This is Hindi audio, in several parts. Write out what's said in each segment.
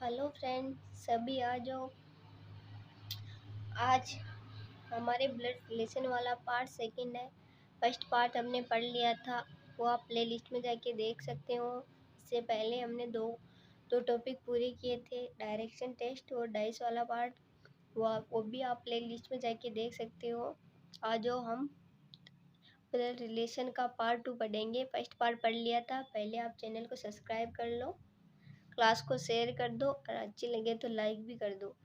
हेलो फ्रेंड, सभी आ जाओ। आज हमारे ब्लड रिलेशन वाला पार्ट सेकंड है। फर्स्ट पार्ट हमने पढ़ लिया था, वो आप प्ले लिस्ट में जाके देख सकते हो। इससे पहले हमने दो टॉपिक पूरे किए थे, डायरेक्शन टेस्ट और डाइस वाला पार्ट। वो भी आप प्ले लिस्ट में जाके देख सकते हो। आज जो हम ब्लड रिलेशन का पार्ट 2 पढ़ेंगे। फर्स्ट पार्ट पढ़ लिया था। पहले आप चैनल को सब्सक्राइब कर लो, क्लास को शेयर कर दो और अच्छी लगे तो लाइक भी कर दो,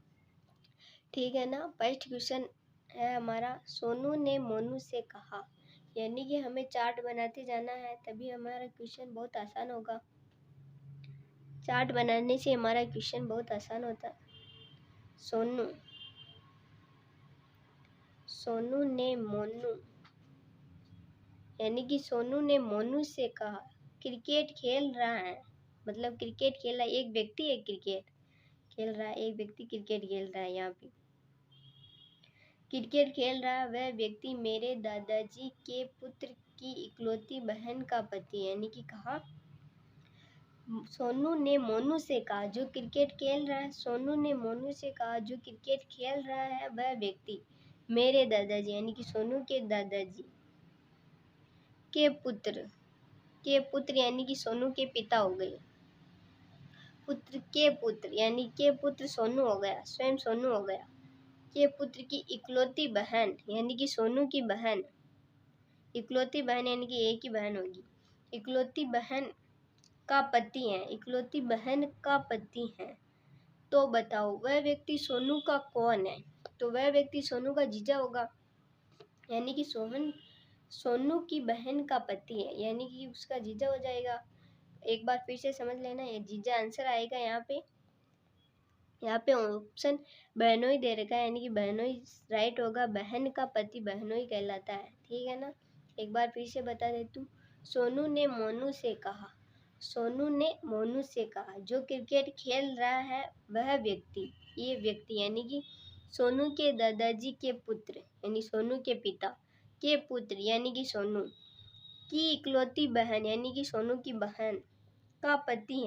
ठीक है ना। फर्स्ट क्वेश्चन है हमारा, सोनू ने मोनू से कहा। यानी कि हमें चार्ट बनाते जाना है, तभी हमारा क्वेश्चन बहुत आसान होगा। चार्ट बनाने से हमारा क्वेश्चन बहुत आसान होता है। सोनू सोनू ने मोनू यानी कि सोनू ने मोनू से कहा, क्रिकेट खेल रहा है। मतलब क्रिकेट खेल रहा है, एक व्यक्ति है क्रिकेट खेल रहा है, एक व्यक्ति क्रिकेट खेल रहा है। यहाँ पे क्रिकेट खेल रहा है वह व्यक्ति मेरे दादाजी के पुत्र की इकलौती बहन का पति। यानी कि कहा, सोनू ने मोनू से कहा जो क्रिकेट खेल रहा है, सोनू ने मोनू से कहा जो क्रिकेट खेल रहा है वह व्यक्ति मेरे दादाजी यानी कि सोनू के दादाजी के पुत्र यानी कि सोनू के पिता हो गए। पुत्र के पुत्र यानी के पुत्र सोनू हो गया, स्वयं सोनू हो गया। के पुत्र की इकलौती बहन यानी कि सोनू की बहन, इकलौती बहन यानी कि एक ही बहन होगी। इकलौती बहन का पति है, इकलौती बहन का पति है। तो बताओ वह व्यक्ति सोनू का कौन है। तो वह व्यक्ति सोनू का जीजा होगा, यानी कि सोनू की बहन का पति है, यानी कि उसका जीजा हो जाएगा। एक बार फिर से समझ लेना, ये जीजा आंसर आएगा। यहाँ पे ऑप्शन बहनोई दे रखा है, यानी कि बहनोई राइट होगा। बहन का पति बहनोई कहलाता है, ठीक है ना। एक बार फिर से बता देती हूँ। सोनू ने मोनू से कहा, सोनू ने मोनू से कहा जो क्रिकेट खेल रहा है वह व्यक्ति, ये व्यक्ति यानी कि सोनू के दादाजी के पुत्र यानी सोनू के पिता के पुत्र यानी कि सोनू की इकलौती बहन यानी कि सोनू की बहन का पति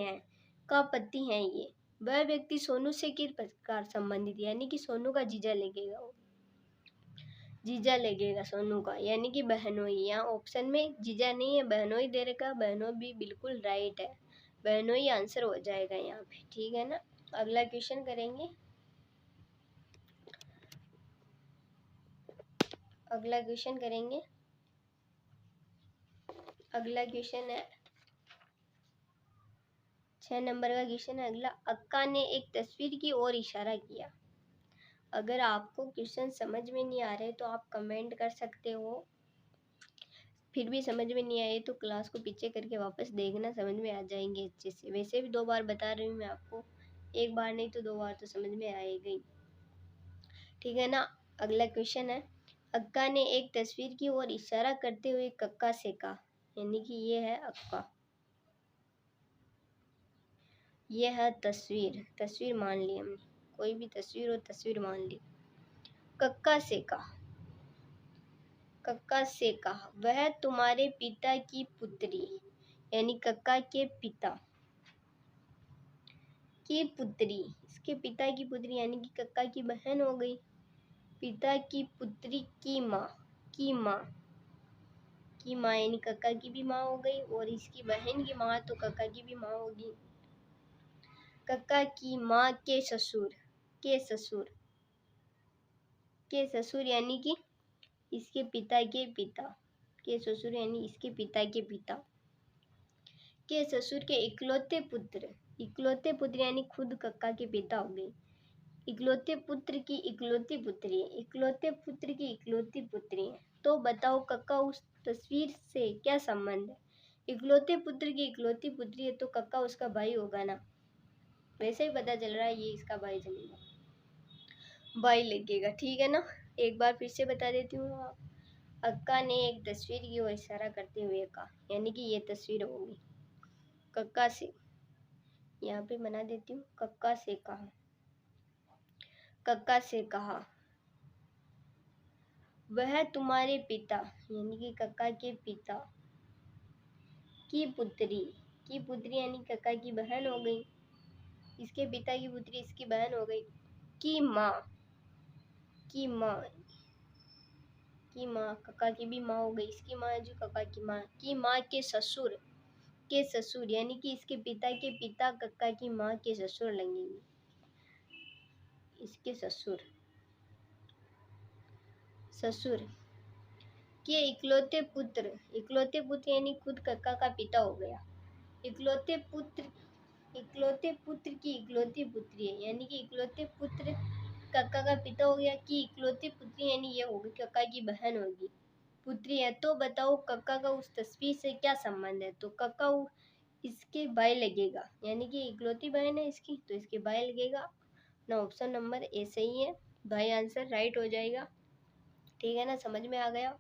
है ये। वह व्यक्ति सोनू से किस प्रकार संबंधित, यानी कि सोनू का जीजा लगेगा, वो जीजा लगेगा सोनू का, यानी कि बहनोई। यहाँ ऑप्शन में जीजा नहीं है, बहनोई दे रखा। बहनोई भी बिल्कुल राइट है, बहनोई आंसर हो जाएगा यहाँ पे, ठीक है ना। अगला क्वेश्चन करेंगे। अगला क्वेश्चन है 6 नंबर का क्वेश्चन है अगला। अक्का ने एक तस्वीर की ओर इशारा किया। अगर आपको क्वेश्चन समझ में नहीं आ रहे तो आप कमेंट कर सकते हो। फिर भी समझ में नहीं आए तो क्लास को पीछे करके वापस देखना, समझ में आ जाएंगे अच्छे से। वैसे भी 2 बार बता रही हूँ मैं आपको, एक बार नहीं तो 2 बार तो समझ में आएगा ही, ठीक है ना। अगला क्वेश्चन है, अक्का ने एक तस्वीर की ओर इशारा करते हुए कक्का से कहा। यानी कि ये है अक्का, ये है तस्वीर मान ली हमने, कोई भी तस्वीर हो तस्वीर मान ली। कक्का से कहा वह तुम्हारे पिता की पुत्री, यानी कक्का के पिता की पुत्री, इसके पिता की पुत्री यानी कि कक्का की बहन हो गई। पिता की पुत्री की माँ यानी कक्का की भी माँ हो गई, और इसकी बहन की माँ तो कक्का की भी माँ होगी। कक्का की माँ के ससुर यानी कि इसके पिता के पिता के ससुर यानी इसके पिता के पिता के ससुर के इकलौते पुत्र यानी खुद कक्का के पिता हो गए। इकलौते पुत्र की इकलौती पुत्री है, इकलौते पुत्र की इकलौती पुत्री है। तो बताओ कक्का उस तस्वीर से क्या संबंध है। इकलौते पुत्र की इकलौती पुत्री है तो कक्का उसका भाई होगा ना। वैसे ही पता चल रहा है ये इसका भाई चलेगा, भाई लगेगा, ठीक है ना। एक बार फिर से बता देती हूँ। अक्का ने एक तस्वीर की ओर इशारा करते हुए कहा, यानी कि ये तस्वीर होगी। कक्का से, यहाँ पे बना देती हूँ, कक्का से कहा वह तुम्हारे पिता यानी कि कक्का के पिता की पुत्री यानी कक्का की बहन हो गई। इसके पिता की पुत्री इसकी बहन हो गई। की माँ, की माँ, की माँ, कक्का की भी माँ हो गई, इसकी माँ है जो कक्का की माँ। की माँ के ससुर, के ससुर यानी कि इसके पिता के पिता कक्का की माँ के ससुर लगेंगे, इसके ससुर, ससुर। के इकलौते पुत्र, इकलौते पुत्र यानी खुद कक्का का पिता हो गया। इकलौते पुत्र, इकलौते पुत्र की इकलौती पुत्री है, यानी कि इकलौते पुत्र कक्का का पिता हो गया। कि इकलौती पुत्री यानी ये होगी कक्का की बहन होगी, पुत्री है। तो बताओ कक्का का उस तस्वीर से क्या संबंध है? तो कक्का इसके भाई लगेगा, यानी कि इकलौती बहन है इसकी, तो इसके भाई लगेगा ना। ऑप्शन नंबर ए सही है, भाई आंसर राइट हो जाएगा। ठीक है ना, समझ में आ गया?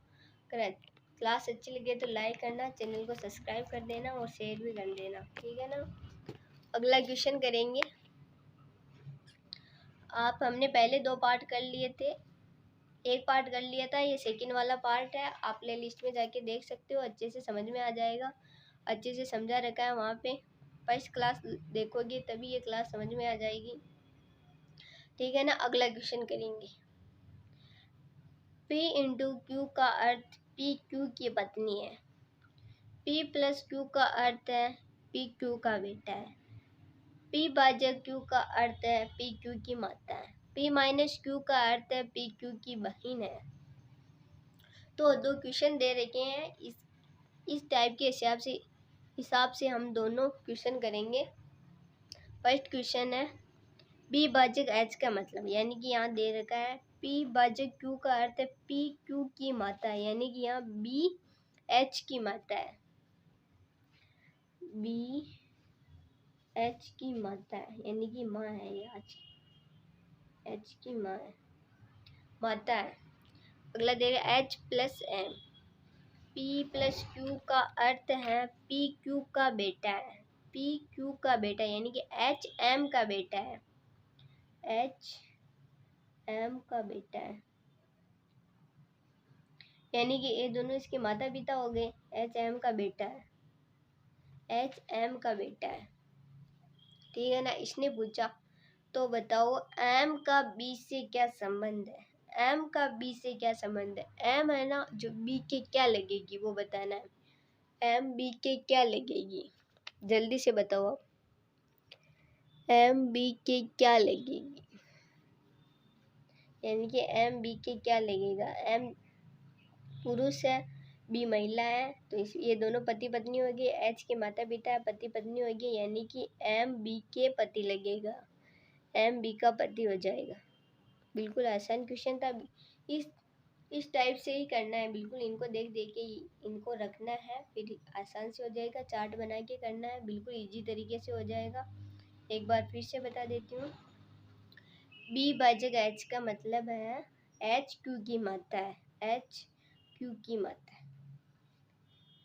करेक्ट। क्लास अच्छी लगे तो लाइक करना, चैनल को सब्सक्राइब कर देना और शेयर भी कर देना। ठीक है ना, अगला क्वेश्चन करेंगे। आप हमने पहले 2 पार्ट कर लिए थे, एक पार्ट कर लिया था, ये सेकंड वाला पार्ट है। आप प्ले लिस्ट में जाके देख सकते हो, अच्छे से समझ में आ जाएगा, अच्छे से समझा रखा है वहाँ पे। फर्स्ट क्लास देखोगे तभी ये क्लास समझ में आ जाएगी। ठीक है ना, अगला क्वेश्चन करेंगे। P इंटू क्यू का अर्थ P क्यू की पत्नी है। P प्लस क्यू का अर्थ है P क्यू का बेटा है। P भाजक क्यू का अर्थ है P क्यू की माता है। P माइनस क्यू का अर्थ है P क्यू की बहन है। तो 2 क्वेश्चन दे रखे हैं, इस टाइप के हिसाब से हम दोनों क्वेश्चन करेंगे। फर्स्ट क्वेश्चन है बी भाजक एच का मतलब, यानी कि यहाँ दे रखा है P भाजक क्यू का अर्थ है P क्यू की माता है, यानी कि यहाँ B H की माता है, B H की माता है, यानी कि माँ है, ये H की माँ है, माता है। अगला दे रहा H plus M, P plus Q का अर्थ है P Q का बेटा है, P Q का बेटा यानी कि H M का बेटा है, H M का बेटा है, यानी कि ये दोनों इसके माता पिता हो गए। H M का बेटा है, H M का बेटा है। ठीक है ना, इसने पूछा तो बताओ M का B से क्या संबंध है? M का B से क्या संबंध है? M है ना, जो B के क्या लगेगी वो बताना है। M B के क्या लगेगी, जल्दी से बताओ आप। M B के क्या लगेगी, यानी कि M B के क्या लगेगा? M पुरुष है, B महिला है, तो ये दोनों पति पत्नी होगी। H के माता पिता है, पति पत्नी होगी, यानी कि M B के पति लगेगा, M B का पति हो जाएगा। बिल्कुल आसान क्वेश्चन था। इस टाइप से ही करना है, बिल्कुल इनको देख देख के इनको रखना है, फिर आसान से हो जाएगा। चार्ट बना के करना है, बिल्कुल इजी तरीके से हो जाएगा। एक बार फिर से बता देती हूँ। बी भाजक एच का मतलब है एच क्यू की मात्रा है, एच क्यू की मात्रा है,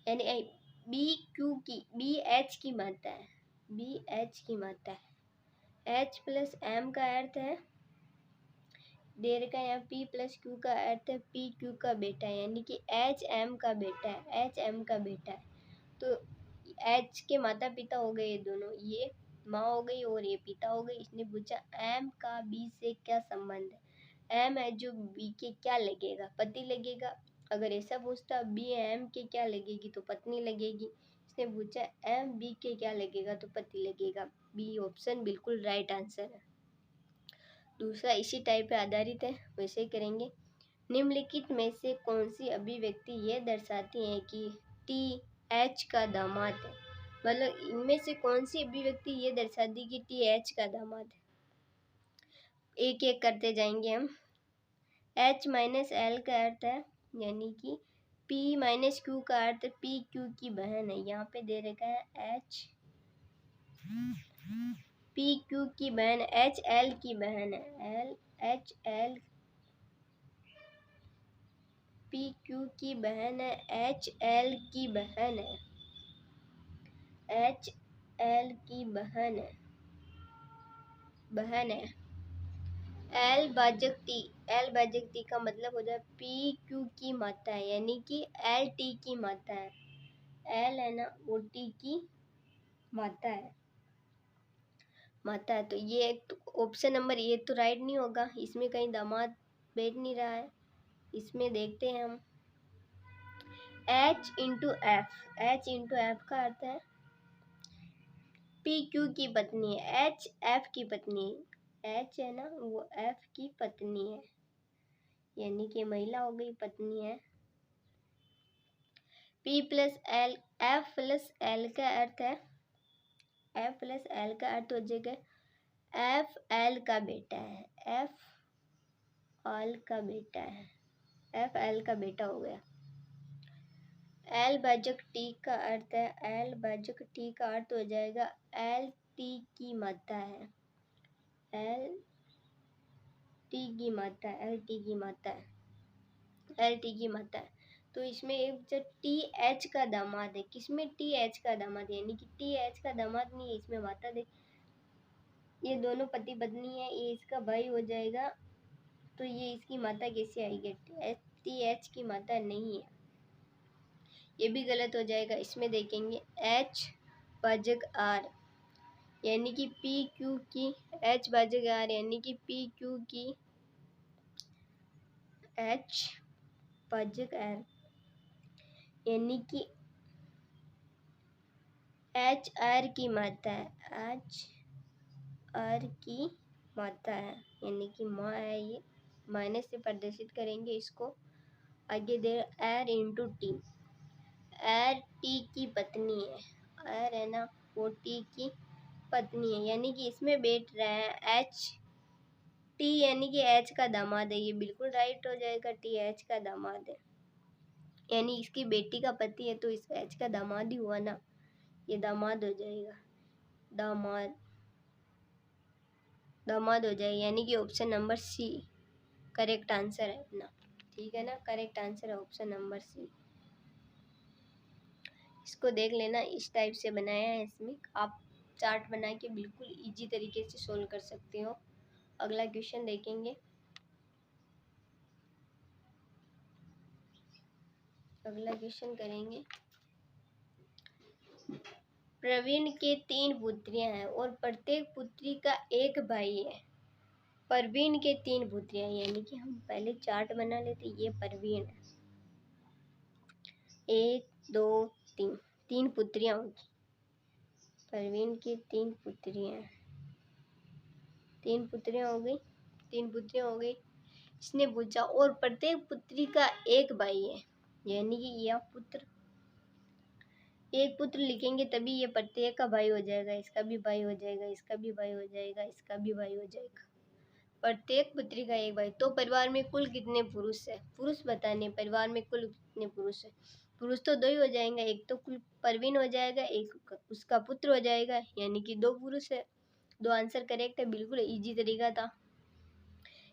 यानी बी एच की मात्रा है, बी एच की मात्रा है। एच प्लस एम का अर्थ है दे रखा है, यहाँ P प्लस क्यू का अर्थ है P क्यू का बेटा है, यानी कि H M का बेटा है, H M का बेटा है। तो H के माता पिता हो गए ये दोनों, ये माँ हो गई और ये पिता हो गई। इसने पूछा M का B से क्या संबंध है? M है जो B के क्या लगेगा? पति लगेगा। अगर ऐसा पूछता B M के क्या लगेगी तो पत्नी लगेगी। इसने पूछा M B के क्या लगेगा तो पति लगेगा। B ऑप्शन बिल्कुल राइट आंसर है। दूसरा इसी टाइप पे आधारित है, वैसे ही करेंगे। निम्नलिखित में से कौन सी अभिव्यक्ति यह दर्शाती है कि टी एच का दामाद है? मतलब इनमें से कौन सी अभिव्यक्ति ये दर्शाती कि टी एच का दामाद है? एक एक करते जाएंगे हम। एच माइनस एल का अर्थ है, यानी कि पी माइनस क्यू का अर्थ पी क्यू की बहन है। यहाँ पे दे रखा है एच पी क्यू की बहन, एच एल की बहन है, L H L P Q की बहन है, एच एल की बहन है, एच एल की बहन है, बहन है। एल भाजक टी का मतलब हो जाए पी क्यू की मात्रा है, यानी कि एल टी की मात्रा है। एल है ना वो टी की मात्रा है। माता है। तो ये तो ऑप्शन नंबर ए तो राइट नहीं होगा, इसमें कहीं दामाद बैठ नहीं रहा है। इसमें देखते हैं हम H into F. H into F का अर्थ है पी क्यू की पत्नी है, H एफ की पत्नी है। H है ना, वो एफ की पत्नी है, यानी कि महिला हो गई, पत्नी है। P plus L, F plus L का अर्थ है, एफ प्लस एल का अर्थ हो जाएगा एफ एल का बेटा है, एफ एल का बेटा है, एफ एल का बेटा हो गया। एल भाजक टी का अर्थ है, एल भाजक टी का अर्थ हो जाएगा एल टी की माता है, एल टी की माता है, एल टी की माता है, एल टी की माता है। तो इसमें एक जो टी एच का दामाद है, किसमें टी एच का दामाद है, यानी कि टी एच का दामाद नहीं है, इसमें माता देख, ये दोनों पति पत्नी है, ये इसका भाई हो जाएगा, तो ये इसकी माता कैसे आएगी, टी एच की माता नहीं है, ये भी गलत हो जाएगा। इसमें देखेंगे एच भाजक आर, यानी कि पी क्यू की, एच भाजक आर यानी कि पी क्यू की, एच भाजक आर यानी कि एच आर की माता है, एच आर की माता है, यानी कि माँ है, ये माइनस से प्रदर्शित करेंगे इसको। आगे दे एर इंटू टी, एर टी की पत्नी है, एर है ना, वो टी की पत्नी है, यानी कि इसमें बैठ रहा है एच टी, यानी कि एच का दामाद है, ये बिल्कुल राइट हो जाएगा, टी एच का दामाद है, यानी इसकी बेटी का पति है, तो इस एच का दामाद ही हुआ ना, ये दामाद हो जाएगा, दामाद दामाद हो जाएगा, यानी कि option number C correct answer है अपना, ठीक है ना, करेक्ट आंसर है ऑप्शन नंबर सी। इसको देख लेना, इस टाइप से बनाया है, इसमें आप चार्ट बना के बिल्कुल इजी तरीके से सोल्व कर सकते हो। अगला क्वेश्चन देखेंगे, अगला क्वेश्चन करेंगे। प्रवीण के 3 पुत्रियां हैं और प्रत्येक पुत्री का एक भाई है। प्रवीण के 3 पुत्रियां, यानी कि हम पहले चार्ट बना लेते, ये प्रवीण है, 1 2 3, 3 पुत्रियां होगी, प्रवीण की 3 पुत्रियां, 3 पुत्रियां हो गई, 3 पुत्रियां हो गई। इसने पूछा और प्रत्येक पुत्री का एक भाई है, यानी कि यह पुत्र, एक पुत्र लिखेंगे तभी ये प्रत्येक का भाई हो जाएगा, इसका भी भाई हो जाएगा, इसका भी भाई हो जाएगा, इसका भी भाई हो जाएगा, प्रत्येक पुत्री का एक भाई। तो परिवार में कुल कितने पुरुष है, पुरुष बताने, परिवार में कुल कितने पुरुष है, पुरुष तो 2 ही हो जाएंगे, एक तो कुल प्रवीण हो जाएगा, एक उसका पुत्र हो जाएगा, यानी कि 2 पुरुष है। 2 आंसर करेक्ट है, बिल्कुल इजी तरीका था।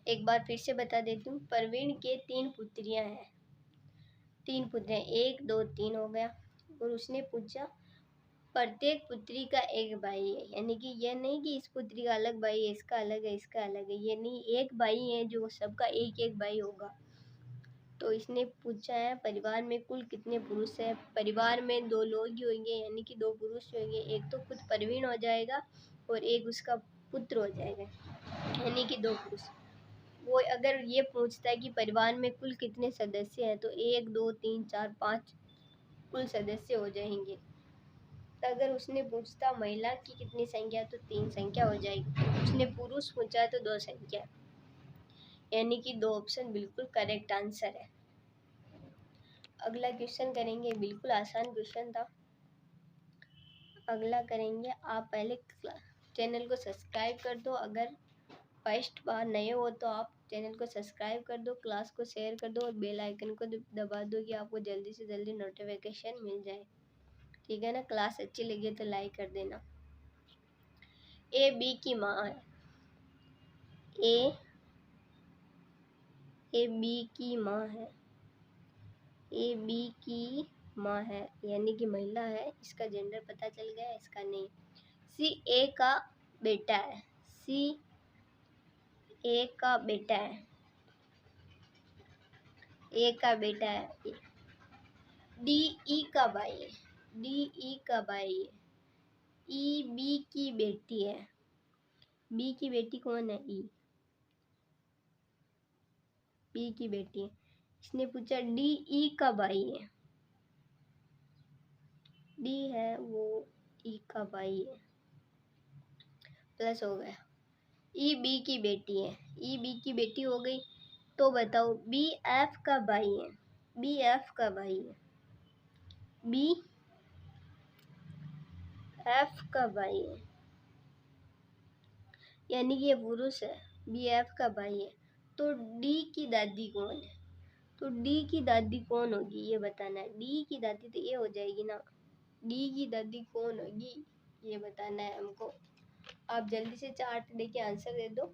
एक बार फिर से बता देती हूँ, प्रवीण के 3 पुत्रियां हैं, 3 पुत्रियां, 1 2 3 हो गया, और उसने पूछा प्रत्येक पुत्री का एक भाई है, यानी कि यह नहीं कि इस पुत्री का अलग भाई है, इसका अलग है, इसका अलग है, ये नहीं, एक भाई है जो सबका एक एक भाई होगा। तो इसने पूछा है परिवार में कुल कितने पुरुष है, परिवार में 2 लोग ही होंगे, यानी कि 2 पुरुष होंगे, एक तो खुद प्रवीण हो जाएगा और एक उसका पुत्र हो जाएगा, यानी कि 2 पुरुष। वो अगर ये पूछता है कि परिवार में कुल कितने सदस्य हैं, तो 1 2 3 4 5 कुल सदस्य हो जाएंगे। तो अगर उसने पूछता महिला की कितनी संख्या, तो 3 संख्या हो जाएगी, उसने पुरुष पूछा तो 2 संख्या, यानी कि 2 ऑप्शन बिल्कुल करेक्ट आंसर है। अगला क्वेश्चन करेंगे, बिल्कुल आसान क्वेश्चन था। अगला करेंगे, आप पहले चैनल को सब्सक्राइब कर दो, अगर फर्स्ट बार नए हो तो आप चैनल को सब्सक्राइब कर दो, क्लास को शेयर कर दो और बेल आइकन को दबा दो कि आपको जल्दी से जल्दी नोटिफिकेशन मिल जाए, ठीक है ना। क्लास अच्छी लगी तो लाइक कर देना। ए बी की माँ है, ए बी की माँ है, ए बी की माँ है, यानी कि महिला है, इसका जेंडर पता चल गया, इसका नहीं। सी ए का बेटा है, सी ए का बेटा है, ए का बेटा है। डी ई का भाई है, डी ई का भाई है। ई बी की बेटी है, बी की बेटी कौन है? ई बी की बेटी है। इसने पूछा डी ई का भाई है। डी है वो ई का भाई है, प्लस हो गया। ई बी की बेटी है, ई बी की बेटी हो गई। तो बताओ बी एफ का भाई है, बी एफ का भाई है, बी एफ का भाई है, यानी कि ये पुरुष है, बी एफ का भाई है। तो डी की दादी कौन है? तो डी की दादी कौन होगी ये बताना है। डी की दादी तो ये हो जाएगी ना, डी की दादी कौन होगी ये बताना है हमको। आप जल्दी से चार्ट देके आंसर दे दो।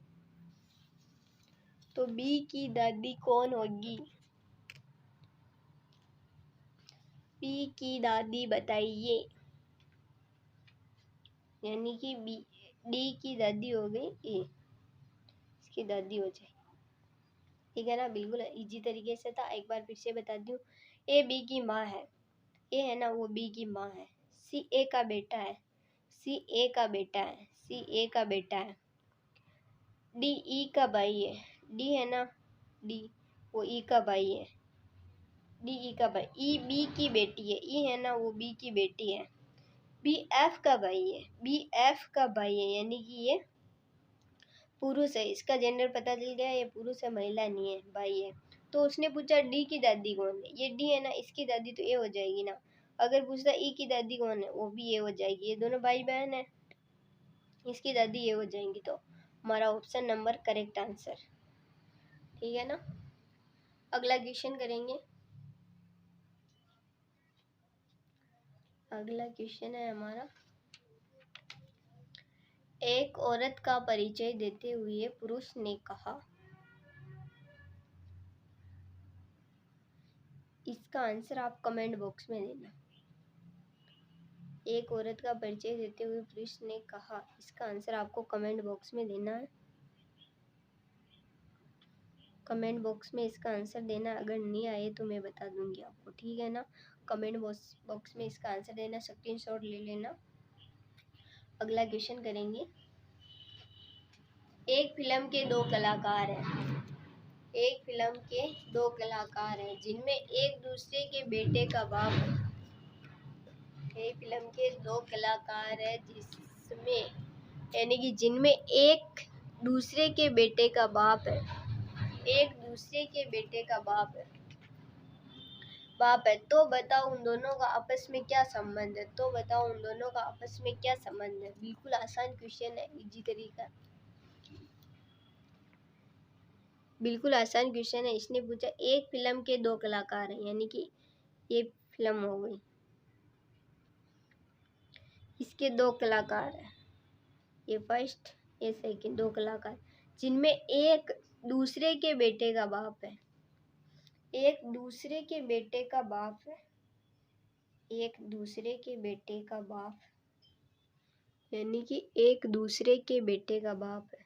तो बी की दादी कौन होगी? बी की दादी बताइए, यानी कि बी डी की दादी हो गई ए, इसकी दादी हो जाए। ठीक है ना, बिल्कुल इजी तरीके से था। एक बार फिर से बता दूं, ए बी की माँ है, ए है ना वो बी की माँ है। सी ए का बेटा है, सी ए का बेटा है, सी ए का बेटा है। डी ई का भाई है, डी है ना डी वो ई का भाई है, डी ई का भाई। ई बी की बेटी है, ई है ना वो बी की बेटी है। बी एफ का भाई है, बी एफ का भाई है, यानी कि ये पुरुष है। इसका जेंडर पता चल गया, ये पुरुष है, महिला नहीं है, भाई है। तो उसने पूछा डी की दादी कौन है? ये डी है ना, इसकी दादी तो ये हो जाएगी ना। अगर पूछता ई की दादी कौन है, वो भी ये हो जाएगी। ये दोनों भाई बहन है, इसकी दादी ये हो जाएंगी। तो हमारा ऑप्शन नंबर करेक्ट आंसर। ठीक है ना, अगला क्वेश्चन करेंगे। अगला क्वेश्चन है हमारा, एक औरत का परिचय देते हुए पुरुष ने कहा। इसका आंसर आप कमेंट बॉक्स में देना। एक औरत का परिचय देते हुए पुरुष ने कहा, इसका आंसर आपको कमेंट बॉक्स में देना है। कमेंट बॉक्स में इसका आंसर देना, अगर नहीं आए तो मैं बता दूंगी आपको। ठीक है ना, कमेंट बॉक्स में इसका आंसर देना, स्क्रीनशॉट ले लेना। अगला क्वेश्चन करेंगे। एक फिल्म के दो कलाकार हैं, एक फिल्म के दो कलाकार हैं जिनमें एक दूसरे के बेटे का बाप है। एक फिल्म के दो कलाकार हैं जिसमें, यानी कि जिनमें एक दूसरे के बेटे का बाप है, एक दूसरे के बेटे का बाप है, बाप है। तो बताओ उन दोनों का आपस में क्या संबंध है? तो बताओ उन दोनों का आपस में क्या संबंध है? बिल्कुल आसान क्वेश्चन है, इजी तरीका, बिल्कुल आसान क्वेश्चन है। इसने पूछा एक फिल्म के दो कलाकार हैं, यानी कि ये फिल्म हो गई, इसके दो कलाकार हैं, ये फर्स्ट ये सेकंड, दो कलाकार जिनमें एक दूसरे के बेटे का बाप है, एक दूसरे के बेटे का बाप है, एक दूसरे के बेटे का बाप, यानी कि एक दूसरे के बेटे का बाप है।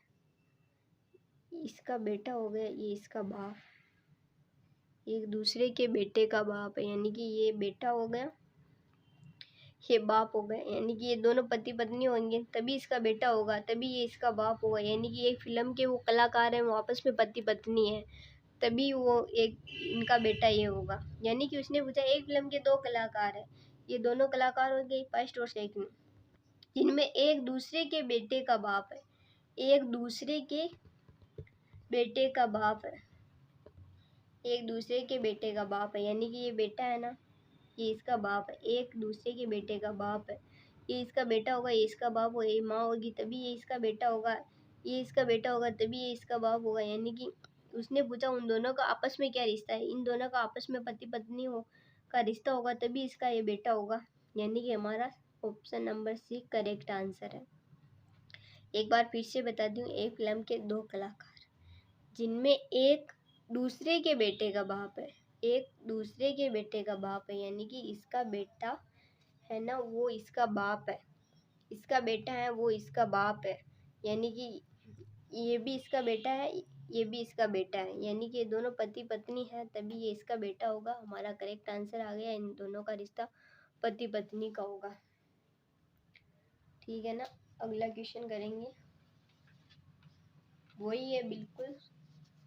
इसका बेटा हो गया, ये इसका बाप, एक दूसरे के बेटे का बाप है, यानी कि ये बेटा हो गया, ये बाप हो गया। यानी कि ये दोनों पति पत्नी होंगे तभी इसका बेटा होगा, तभी ये इसका बाप होगा। यानी कि एक फिल्म के वो कलाकार हैं, वो आपस में पति पत्नी है, तभी वो एक इनका बेटा ये होगा। यानी कि उसने पूछा एक फिल्म के दो कलाकार हैं, ये दोनों कलाकार हो गए फर्स्ट और सेकंड, जिनमें एक दूसरे के बेटे का बाप है, एक दूसरे के बेटे का बाप है, एक दूसरे के बेटे का बाप है, यानी कि ये बेटा है ना, ये इसका बाप है, एक दूसरे के बेटे का बाप है। ये इसका बेटा होगा, ये इसका बाप होगा, ये माँ होगी तभी ये इसका बेटा होगा, ये इसका बेटा होगा तभी ये इसका बाप होगा। यानी कि उसने पूछा उन दोनों का आपस में क्या रिश्ता है, इन दोनों का आपस में पति पत्नी हो का रिश्ता होगा तभी इसका ये बेटा होगा। यानी कि हमारा option number C correct answer है। एक बार फिर से बता दूं, एक फिल्म के दो कलाकार जिनमें एक दूसरे के बेटे का बाप है, एक दूसरे के बेटे का बाप है, यानी कि इसका बेटा है ना वो इसका बाप है, इसका बेटा है वो इसका बाप है, यानी कि ये भी इसका बेटा है, ये भी इसका बेटा है, यानी कि ये दोनों पति पत्नी है तभी ये इसका बेटा होगा। हमारा करेक्ट आंसर आ गया, इन दोनों का रिश्ता पति पत्नी का होगा। ठीक है ना, अगला क्वेश्चन करेंगे। वही है, बिल्कुल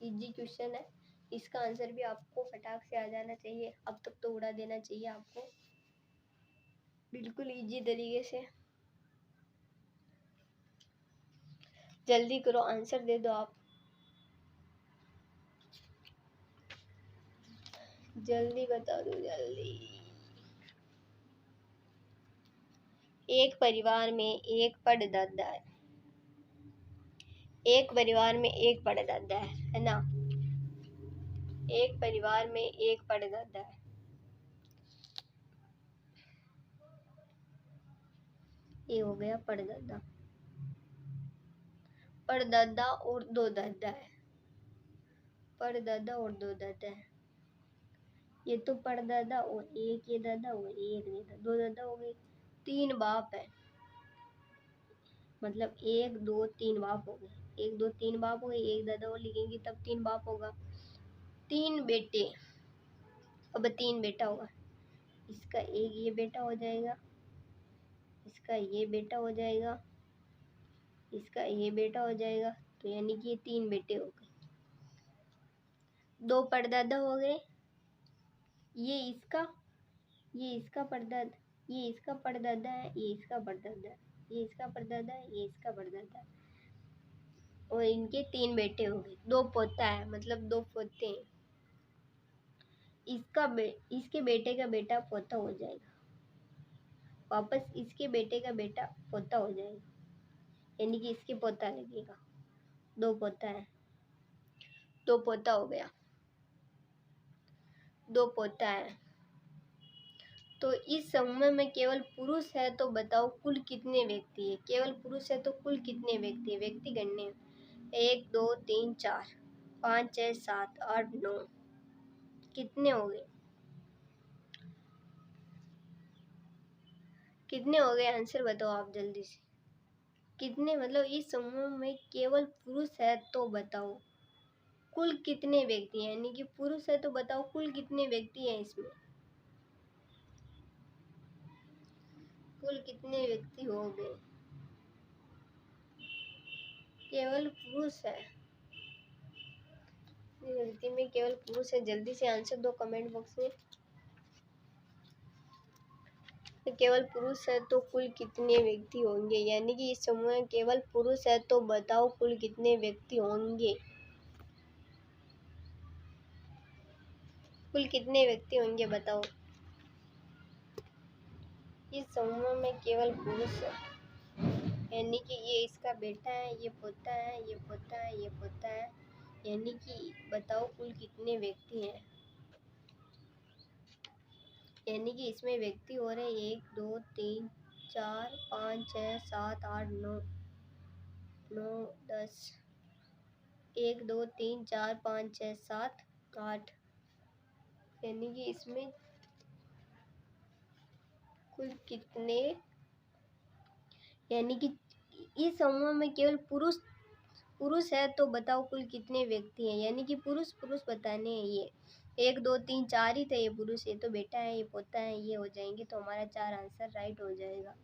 इजी क्वेश्चन है। इसका आंसर भी आपको फटाक से आ जाना चाहिए, अब तक तो उड़ा देना चाहिए आपको, बिल्कुल इजी तरीके से। जल्दी करो, आंसर दे दो आप, जल्दी बता दो जल्दी। एक परिवार में एक परदादा है, एक परिवार में एक परदादा है ना, एक परिवार में एक परदादा है। ये हो गया परदादा, परदादा और दो दादा है, परदादा और दो दादा है। ये तो परदादा और एक ये दादा और एक दादा, दो दादा हो गए, तीन बाप है, मतलब एक दो तीन बाप हो गए, एक दो तीन बाप हो गए, एक दादा और लिखेंगे तब तीन बाप होगा। तीन बेटे, अब तीन बेटा होगा, इसका एक ये बेटा हो जाएगा, इसका ये बेटा हो जाएगा, इसका ये बेटा हो जाएगा, तो यानी कि ये तीन बेटे हो गए। दो परदादा हो गए, ये इसका परदादा, ये इसका परदादा है, ये इसका परदादा है, ये इसका परदादा है, ये इसका परदादा है, और इनके तीन बेटे हो गए। दो पोता है, मतलब दो पोते हैं, इसके बेटे का बेटा पोता हो जाएगा, वापस इसके बेटे का बेटा पोता हो जाएगा, यानी कि इसके पोता लगेगा। दो पोता है, दो पोता हो गया, दो पोता है। तो इस समूह में केवल पुरुष है, तो बताओ कुल कितने व्यक्ति है। केवल पुरुष है तो कुल कितने व्यक्ति है, व्यक्ति गणने। 1 2 3 4 5 6 7 8 9, कितने हो गए, कितने हो गए, आंसर बताओ आप जल्दी से। कितने, मतलब इस समूह में केवल पुरुष है तो बताओ कुल कितने व्यक्ति हैं, यानी कि पुरुष है तो बताओ कुल कितने व्यक्ति हैं इसमें, कुल कितने व्यक्ति हो गए। केवल पुरुष है, व्यक्ति में केवल पुरुष है, जल्दी से आंसर दो कमेंट बॉक्स में। तो केवल पुरुष है तो कुल कितने व्यक्ति होंगे, यानी कि इस समूह में केवल पुरुष है तो बताओ कुल कितने व्यक्ति होंगे, कुल कितने व्यक्ति होंगे बताओ। इस समूह में केवल पुरुष है, यानी कि ये इसका बेटा है, ये पोता है, ये पोता है, ये पोता है, यानी कि बताओ कुल कितने व्यक्ति हैं, यानी कि इसमें व्यक्ति हो रहे 1 2 3 4 5 6 7 8 9 9 10, 1 2 3 4 5 6 7 8, यानी कि इसमें कुल कितने, यानी कि इस समूह में केवल पुरुष है तो बताओ कुल कितने व्यक्ति हैं, यानी कि पुरुष पुरुष बताने हैं। ये 1 2 3 4 ही थे, ये पुरुष, ये तो बेटा है, ये पोता है, ये हो जाएंगे, तो हमारा 4 आंसर राइट हो जाएगा।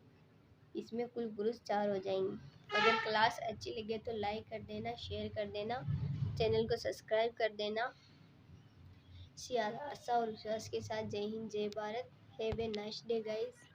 इसमें कुल पुरुष 4 हो जाएंगे। अगर क्लास अच्छी लगे तो लाइक कर देना, शेयर कर देना, चैनल को सब्सक्राइब कर देना। आशा और विश्वास के साथ जय हिंद जय Bharat. Have a nice day guys.